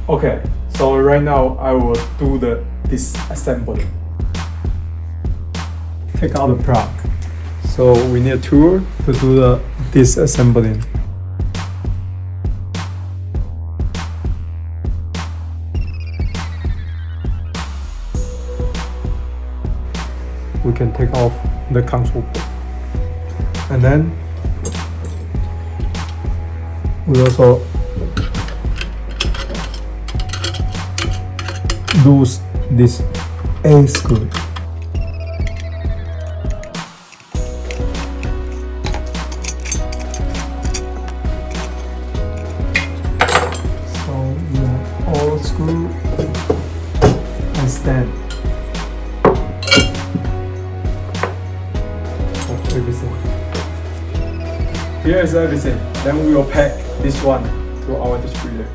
Okay, so right now I will do the disassembly. Take out the plug. So we need a tool to do the disassembling. We can take off the console board. And then we also loose this A screw. So we have all screw and stand. Of everything. Here is everything. Then we will pack this one to our distributor.